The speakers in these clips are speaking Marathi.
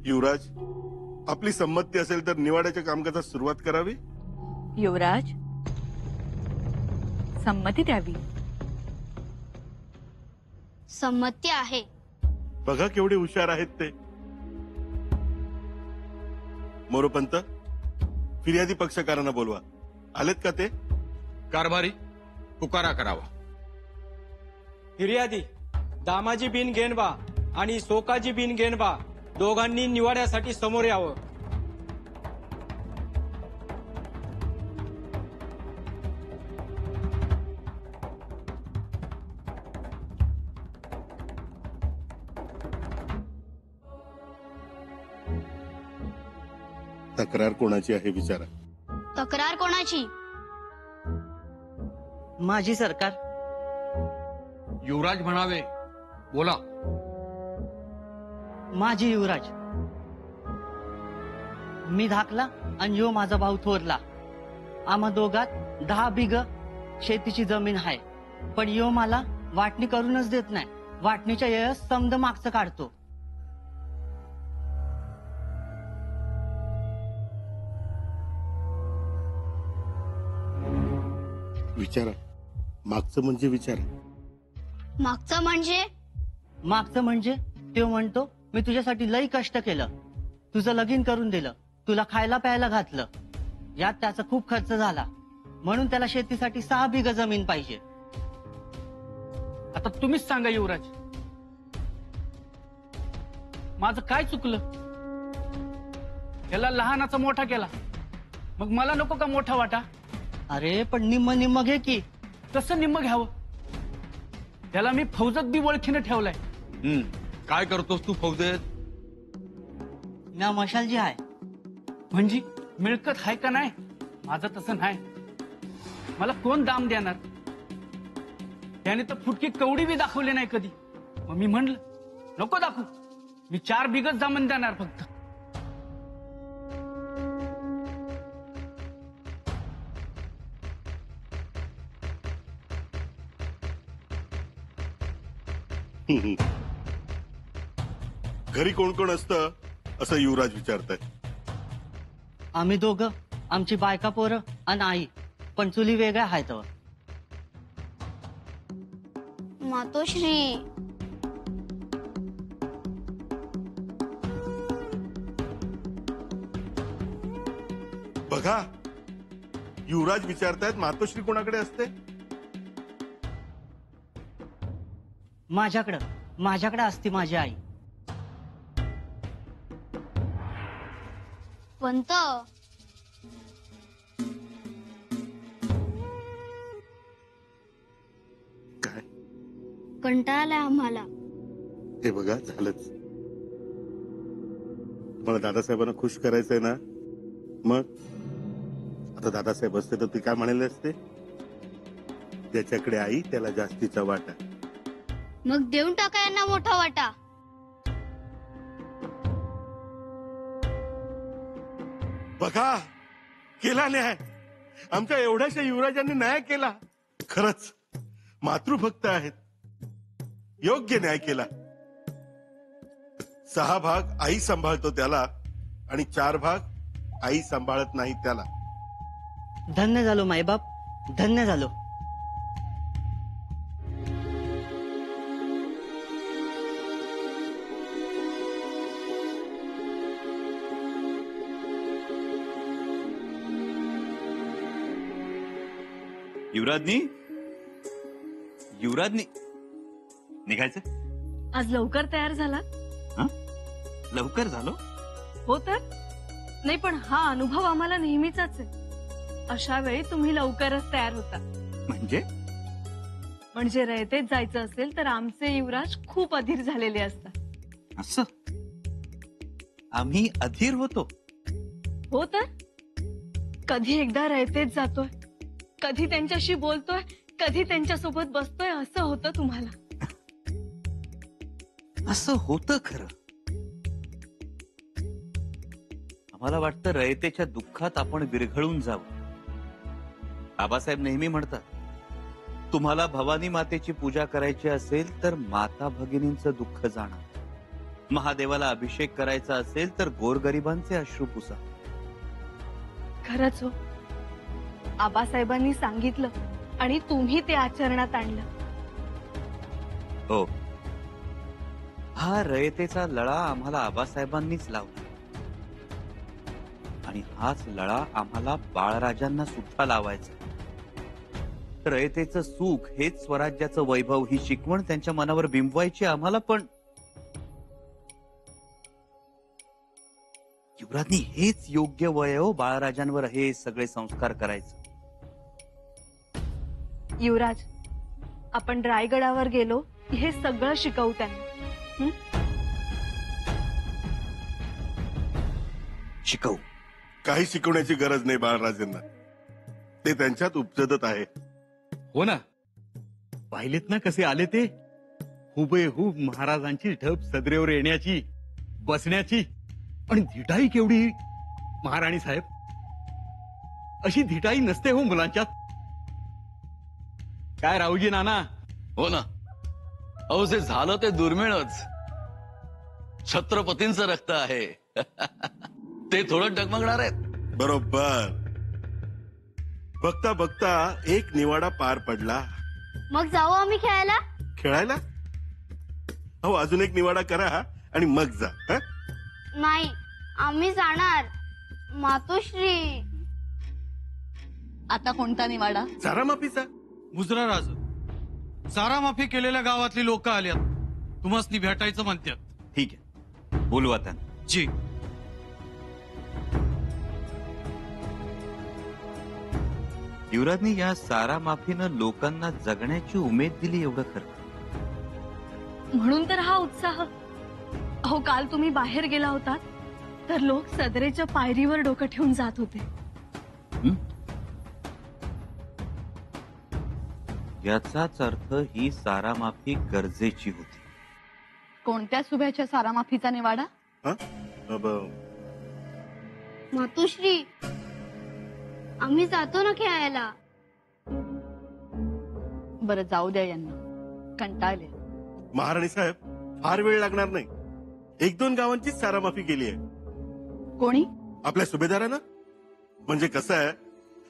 युवराज, आपली संमती असेल तर निवाड्याच्या कामकाजास सुरुवात करावी. युवराज, संमती द्यावी. संमती आहे. बघा केवढे हुशार आहेत ते. मोरोपंत, फिर्यादी पक्षकारांना बोलवा. आलेत का ते? कारभारी, पुकारा करावा. फिर्यादी दामाजी बिन गेनबा आणि सोकाजी बिन गेनबा दोघांनी निवाड्यासाठी समोर यावं. तक्रार कोणाची आहे विचारा. तक्रार कोणाची? माझी सरकार. युवराज म्हणावे, बोला. माझी युवराज. मी धाकला आणि यो माझा भाऊ थोरला. आम्हा दोघात 10 बिघ शेतीची जमीन आहे, पण यो मला वाटणी करूनच देत नाही. वाटणीच्या येळेस समद मागचं काढतो. विचारा. मागचं म्हणजे विचारा. मागचं म्हणजे? मागचं म्हणजे तो म्हणतो मी तुझ्यासाठी लई कष्ट केलं, तुझं लगीन करून दिलं, तुला खायला प्यायला घातलं, यात त्याचा खूप खर्च झाला, म्हणून त्याला शेतीसाठी 6 बिघ जमीन पाहिजे. आता तुम्हीच सांगा युवराज, माझं काय चुकलं? याला लहानाचा मोठा केला, मग मला नको का मोठा वाटा? अरे पण निम्म निम्म घे की. कसं निम्म घ्यावं? त्याला मी फौजत बी ओळखीनं ठेवलाय. काय करतोस तू फौजेत? ना मशालजी आहे. म्हणजे मिळकत आहे का नाही? माझं तसं नाही. मला कोण दाम देणार? त्याने तर फुटकी कवडी बी दाखवली नाही कधी. मग मी म्हणलं नको दाखवू, मी 4 बिघच जमीन देणार फक्त. घरी कोण कोण असतं असं युवराज विचारताय. आम्ही दोघं, आमची बायका पोरं आणि आई, पण चुली वेगळ्या आहेत. मातोश्री. बघा, युवराज विचारतायत मातोश्री कोणाकडे असते. माझ्याकडे असती माझी आई. पंत, काय? कंटाळा आलाय आम्हाला. हे बघा, झालंच. मला दादासाहेबांना खुश करायचंय ना. मग आता दादासाहेब असते तर ती काय म्हणाले असते? ज्याच्याकडे आई त्याला जास्तीचा वाटा. मग देऊन टाका यांना मोठा वाटा. बघा, केला न्याय. आमच्या एवढ्याशा युवराजांनी न्याय केला. खरंच मातृभक्त आहेत. योग्य न्याय केला. 6 भाग आई सांभाळतो त्याला आणि 4 भाग आई सांभाळत नाही त्याला. धन्य झालो मायबाप, धन्य झालो. युवराजनी निघायचं. आज लवकर तयार झाला? लवकर झालो? हो तर. नाही पण हा अनुभव आम्हाला नेहमीचाच आहे. अशा वेळी तुम्ही लवकरच तयार होता. म्हणजे रयतेत जायचं असेल तर आमचे युवराज खूप अधीर झालेले असतात. असं आम्ही अधीर होतो? हो तर. कधी एकदा रयतेत जातोय, कधी त्यांच्याशी बोलतोय, कधी त्यांच्यासोबत बसतोय, असं होतं तुम्हाला. असं होतं खरं. आम्हाला वाटतं रयतेच्या दुःखात आपण विरघळून जावं. बाबासाहेब नेहमी म्हणतात, तुम्हाला भवानी मातेची पूजा करायची असेल तर माता भगिनींचं दुःख जाणा. महादेवाला अभिषेक करायचा असेल तर गोरगरिबांचे अश्रू पुसा. खरंच हो, आबासाहेबांनी सांगितलं आणि तुम्ही ते आचरणात आणलं. हो, हा रयतेचा लळा आम्हाला आबासाहेबांनीच लावला आणि हाच लळा आम्हाला बाळराजांना सुद्धा लावायचा. रयतेचं सुख हेच स्वराज्याचं वैभव ही शिकवण त्यांच्या मनावर बिंबवायची आम्हाला. पण युवराजनी हेच योग्य वय हो बाळराजांवर हे सगळे संस्कार करायचं. युवराज, आपण रायगडावर गेलो हे सगळं शिकवू त्यांना. शिकवू. काही शिकवण्याची गरज नाही बाळराजेंना, ते त्यांच्यात उपजतच आहे. हो ना, पाहिलेत ना कसे आले ते, हुबेहूब महाराजांची ढब सदरेवर येण्याची, बसण्याची, आणि धिटाई केवढी. महाराणी साहेब, अशी धिटाई नसते हो मुलांच्यात. काय राऊजी नाना? हो ना, अहो जे झालं ते दुर्मिळच. छत्रपतींचं रक्त आहे. ते थोडं डगमगणार आहेत. बरोबर. बघता बघता एक निवाडा पार पडला. मग जाऊ आम्ही खेळायला. खेळायला? हो, अजून एक निवाडा करा आणि मग जा. हं? नाही, आम्ही जाणार. मातोश्री. आता कोणता निवाडा? चारा माफीचा. मुजरा राज, चारा माफी केलेल्या गावातली लोक आल्यात, तुम्हाला भेटायचं म्हणतात. ठीक आहे, बोलवा त्यांना. जी. युवराजनी या सारा माफीनं लोकांना जगण्याची उमेद दिली, एवढं खरं. म्हणून तर हा उत्साह. अहो, काल तुम्ही बाहेर गेला होता तर लोक सदरेच्या पायरीवर डोकं ठेवून जात होते. याचाच अर्थ ही सारा माफी गरजेची होती. कोणत्या सुभ्याच्या सारा माफीचा निवाडा? हं? मातोश्री, आम्ही जातो ना खेळायला. बरं, जाऊ द्या यांना, कंटाळले. महाराणी साहेब, फार वेळ लागणार नाही. 1-2 गावांचीच सारा माफी केली आहे. कोणी? आपल्या सुभेदारानं. म्हणजे कसं आहे,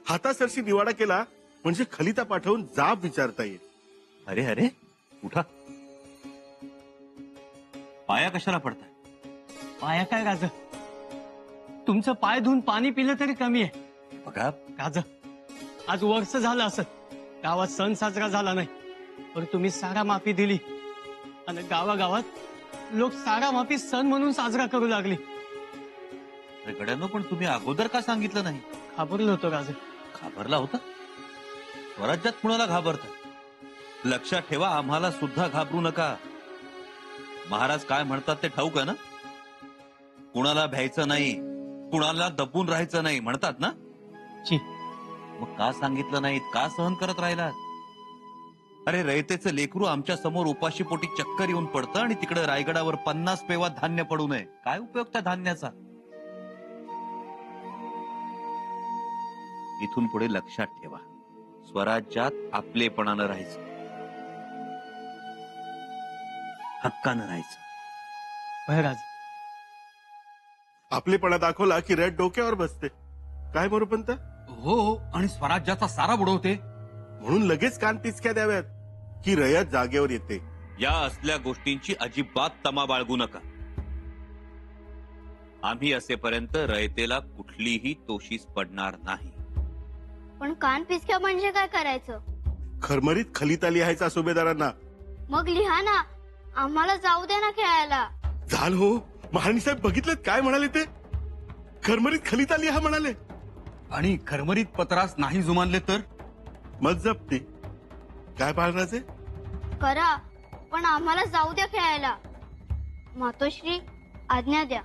हातासरशी निवाडा केला म्हणजे खलिता पाठवून जाब विचारता येईल. अरे अरे, उठा. पाया कशाला पडताय? पाया काय गाज, तुमचं पाय धुवून पाणी पिलं तरी कमी आहे. बघा, गाज, आज वर्ष झालं असं गावात सण साजरा झाला नाही, पण तुम्ही सारा माफी दिली आणि गावागावात लोक सारा माफी सण म्हणून साजरा करू लागले. गड्यांनो, पण तुम्ही अगोदर का सांगितलं नाही? घाबरलो होतो गाज. घाबरला होता? स्वराज्यात कुणाला घाबरता? लक्षात ठेवा, आम्हाला सुद्धा घाबरू नका. महाराज काय म्हणतात ते ठाऊक आहे ना? कुणाला भ्यायचं नाही, कुणाला दबून राहायचं नाही म्हणतात ना? ची. मग का सांगितलं नाहीत? का सहन करत राहिला? अरे, रयतेचं लेकरू आमच्या समोर उपाशी पोटी चक्कर येऊन पडतं आणि तिकडे रायगडावर 50 पेवा धान्य पडू नये. काय उपयोग त्या धान्याचा? इथून पुढे लक्षात ठेवा, स्वराज्यात आपलेपणानं राहायचं, हक्कानं राहायचं. गाज, आपलेपणा दाखवला की रयत डोक्यावर बसते. काय मोरपंत? हो, आणि स्वराज्याचा सारा बुडवते. म्हणून लगेच कान पिचक्या द्याव्यात की रयत जागेवर येते. या असल्या गोष्टींची अजिबात तमा बाळगू नका. आम्ही असेपर्यंत रयतेला कुठलीही तोशीस पडणार नाही. पण कान पिचक्या म्हणजे काय करायचं? खरमरीत खलिता लिहायचा सुभेदारांना. मग लिहा ना, आम्हाला जाऊ दे ना खेळायला. झाल हो, महाराणी साहेब बघितलं काय म्हणाले ते? खरमरीत खलिता लिहा म्हणाले. आणि खरमरीत पत्रास नाही जुमानले तर मग जपते. काय बाळराजे? करा, पण आम्हाला जाऊ द्या खेळायला. मातोश्री, आज्ञा द्या.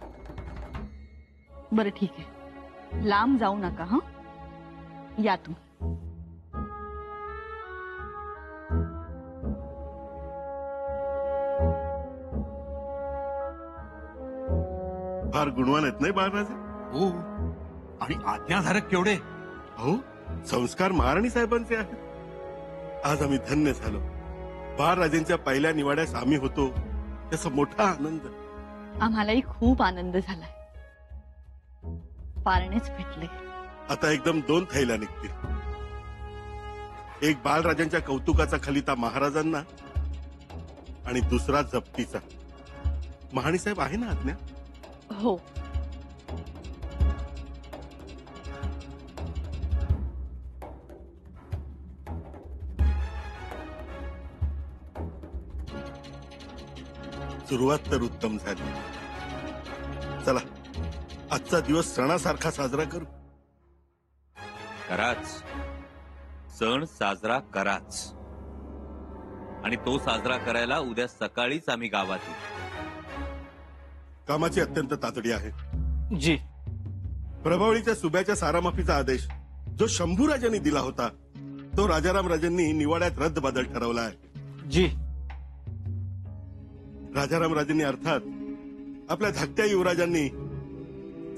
बरं, ठीक आहे, लांब जाऊ नका. हं, या तुम्ही. फार गुणवान आहेत नाही बाळराजे? हो, आणि आज्ञाधारक केवढे. हो, संस्कार महाराणी साहेबांचे आहेत. आज आम्ही धन्य झालो. बाळराजेंच्या पहिल्या निवाड्यास आम्ही होतो, त्याचा मोठा आनंद. आम्हालाही खूप आनंद झालाय. पारणेच भेटले. आता एकदम 2 थैल्या निघतील. एक बाळराजांच्या कौतुकाचा खलिता महाराजांना आणि दुसरा जप्तीचा. महाणी साहेब आहे ना आज्ञा? हो. सुरुवात तर उत्तम झाली. चला आजचा दिवस सणासारखा साजरा करू. कराच सण साजरा कराच. आणि तो साजरा करायला उद्या सकाळीच आम्ही गावात येऊ. कामाची अत्यंत तातडी आहे. जी. प्रभावळीच्या सुब्याच्या सारामाफीचा आदेश जो शंभूराजांनी दिला होता तो राजाराम राजांनी निवाड्यात रद्दबादल ठरवला आहे. जी. राजाराम राजांनी अर्थात आपल्या धाकट्या युवराजांनी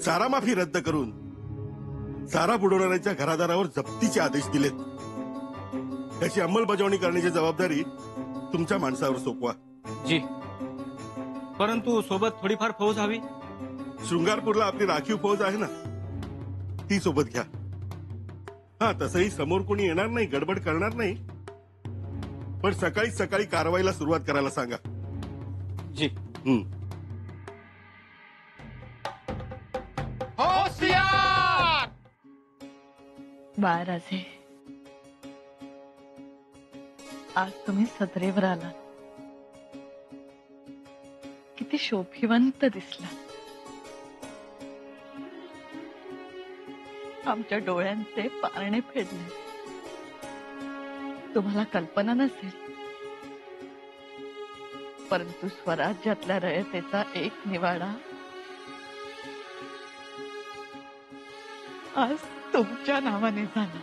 सारामाफी रद्द करून सारा बुडवणाऱ्यांच्या घरादारावर जप्तीचे आदेश दिलेत. त्याची अंमलबजावणी करण्याची जबाबदारी तुमच्या माणसावर सोपवा. जी. परंतु सोबत थोडीफार फौज हवी. शृंगारपूरला आपली राखीव फौज आहे ना, ती सोबत घ्या. हा तसंही समोर कोणी येणार नाही, गडबड करणार नाही. पण सकाळी सकाळी कारवाईला सुरुवात करायला सांगा. जी. बाळराजे, आज तुम्ही सदरेवर आलात. किती शोभिवंत दिसला. आमच्या डोळ्यांचे पारणे फेडले. तुम्हाला कल्पना नसेल, परंतु स्वराज्यातल्या रयतेचा एक निवाडा आज तुमच्या नावाने झाला.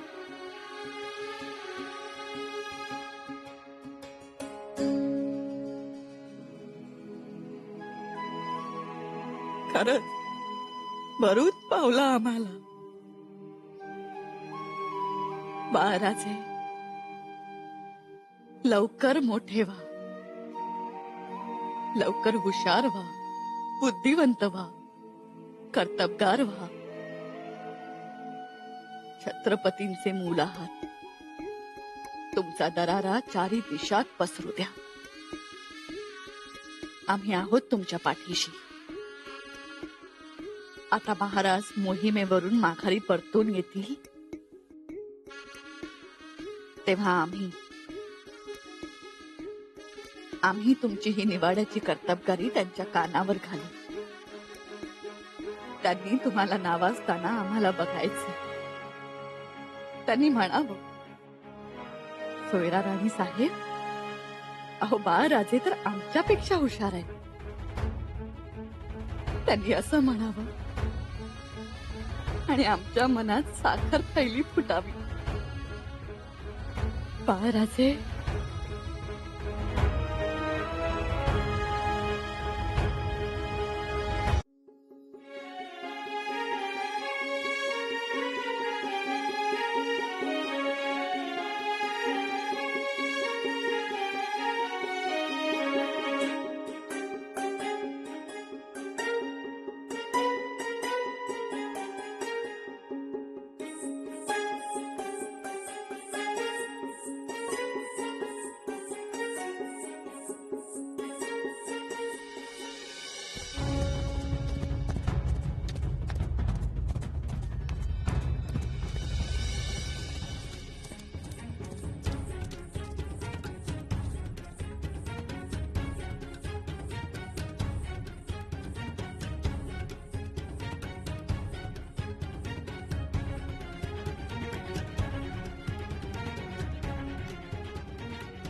खरंच भरूच पावला आम्हाला. बाळराजे, लवकर मोठे व्हा, लवकर हुशार व्हा, बुद्धिवंत व्हा, कर्तबगार व्हा. छत्रपतींचे मूल आहात. तुमचा दरारा चारी दिशात पसरू द्या. आम्ही आहोत तुमच्या पाठीशी. आता महाराज मोहिमेवरून माघारी परतून येतील तेव्हा आम्ही तुमची ही निवाड्याची कर्तबगारी त्यांच्या कानावर घालू. त्यांनी तुम्हाला नावाजताना आम्हाला बघायचं. त्यांनी म्हणावं, सोयरा राणी साहेब, अहो बाळराजे तर आमच्यापेक्षा हुशार आहे. त्यांनी असं म्हणावं आणि आमच्या मनात साखर थैली फुटावी. बाळराजे,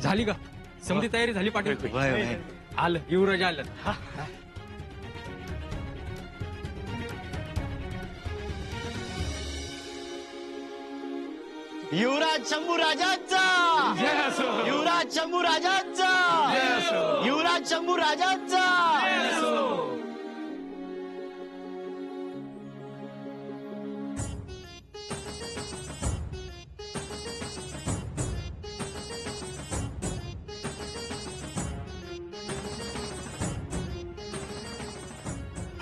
झाली का समधी तयारी झाली पाटील? आलं युवराज आलं. युवराज शंभू राजांचा, युवराज शंभू राजांचा, युवराज शंभू राजांचा.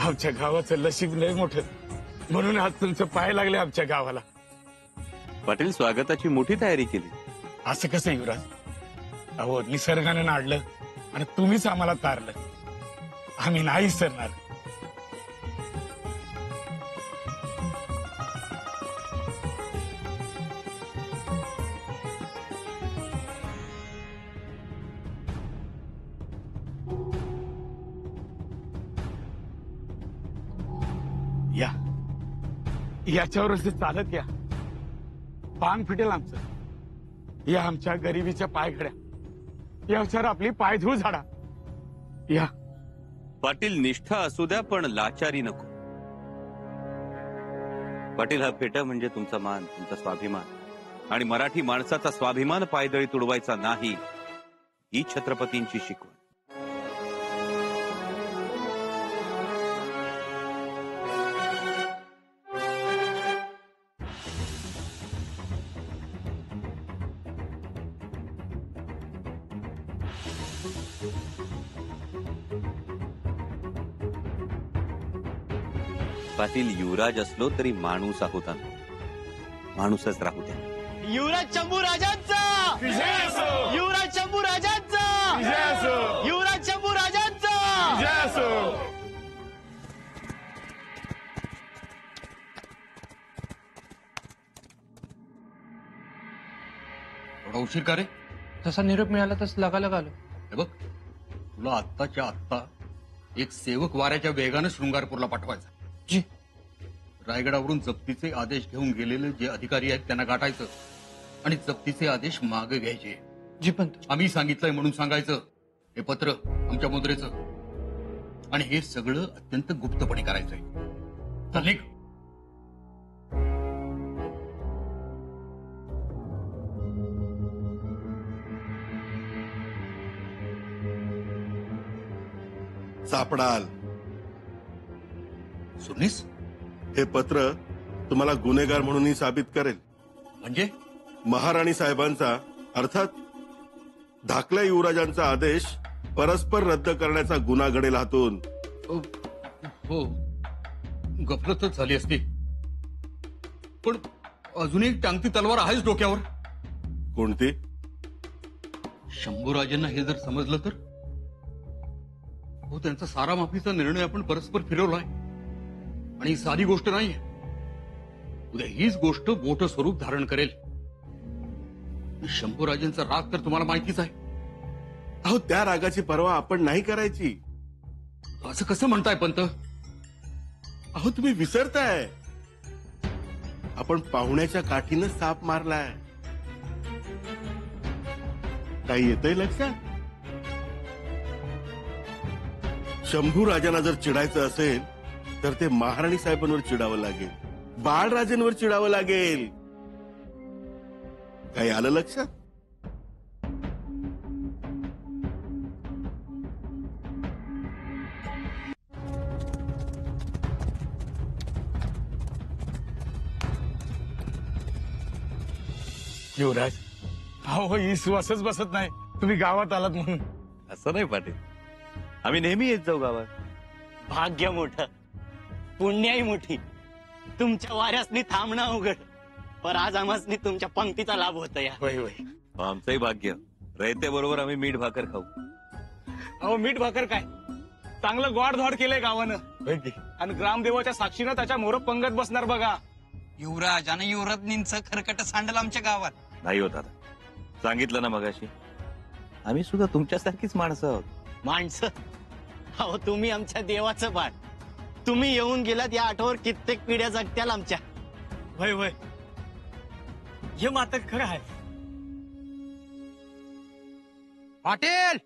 आमच्या गावाचं नशीब लय मोठं, म्हणून आज तुमचं पाय लागले आमच्या गावाला. पाटील स्वागताची मोठी तयारी केली. असं कसं युवराज? अहो, निसर्गानं नाडलं आणि तुम्हीच आम्हाला तारलं. आम्ही नाही सरणार. या याच्यावरच ते चालत या. पांग फिटेल आमचं. या आमच्या गरिबीच्या पायघड्या, याच्यावर आपली पायधूळ झाडा. या पाटील, निष्ठा असू द्या पण लाचारी नको. पाटील, हा फेटा म्हणजे तुमचा मान, तुमचा स्वाभिमान आणि मराठी माणसाचा स्वाभिमान पायदळी तुडवायचा नाही, ही छत्रपतींची शिकवण. पाटील, युवराज असलो तरी माणूस आहोत आम्ही. माणूसच राहू द्या. युवराज शंभू राजांचा, युवराज शंभू राजांचा, युवराज शंभू राजांचा. एवढा उशीर का रे? तसा निरोप मिळाला तस लागायला आलो. हे बघ, तुला आत्ताच्या आत्ता एक सेवक वाऱ्याच्या वेगानं शृंगारपूरला पाठवायचा. जी. रायगडावरून जप्तीचे आदेश घेऊन गेलेले जे अधिकारी आहेत त्यांना गाठायचं आणि जप्तीचे आदेश मागे घ्यायचे. जी पण आम्ही सांगितलंय म्हणून सांगायचं. हे पत्र आमच्या मुद्रेचं, आणि हे सगळं अत्यंत गुप्तपणे करायचंय. चल निघ. सापडाल. सुनीस, हे पत्र तुम्हाला गुन्हेगार म्हणूनही साबित करेल. म्हणजे महाराणी साहेबांचा, अर्थात धाकल्या युवराजांचा आदेश परस्पर रद्द करण्याचा गुन्हा घडेल हातून. हो, गफलतच झाली असती, पण अजूनही टांगती तलवार आहेच डोक्यावर. कोणती? शंभूराजांना हे जर समजलं तर? हो, त्यांचा सारा माफीचा निर्णय आपण परस्पर फिरवलाय आणि ही साधी गोष्ट नाहीये. उद्या हीच गोष्ट मोठं स्वरूप धारण करेल. शंभूराजांचा राग तर तुम्हाला माहितीच आहे. अहो, त्या रागाची पर्वा आपण नाही करायची. असं कसं म्हणताय पंत? अहो, तुम्ही विसरताय, आपण पाहुण्याच्या काठीनं साप मारलाय. काही येतंय लक्षात? शंभू राजांना जर चिडायचं असेल तर ते महाराणी साहेबांवर चिडावं लागेल, बाळराजेंवर चिडावं लागेल. काही आलं लक्षात? युवराज, अहो, ही सुवासच बसत नाही तुम्ही गावात आलात म्हणून. असं नाही पाटील, आम्ही नेहमी येत जाऊ गावात. भाग्य मोठं, पुण्याही मोठी. तुमच्या वाऱ्यासनी थांबणं अवघड, पण आज आम्हासनी तुमच्या पंक्तीचा लाभ होता. या होय होय. आमचंही भाग्य. रयते बरोबर आम्ही मीठ भाकर खाऊ. अहो, मीठ भाकर काय, चांगलं गोडधोड केलंय गावानं, होय की. आणि ग्रामदेवाच्या साक्षीनं त्याच्या मोर पंगत बसणार बघा. युवराज आणि युवराजनींचं खरकट सांडलं आमच्या गावात. नाही होत आता. सांगितलं ना मगाशी, आम्ही सुद्धा तुमच्यासारखीच माणसं आहोत. माणसं? अहो, तुम्ही आमच्या देवाचं बाळ. तुम्ही येऊन गेलात या आठववर कित्येक पिढ्या जगत्याल आमच्या. होय होय, हे मात्र खरं आहे. पाटील,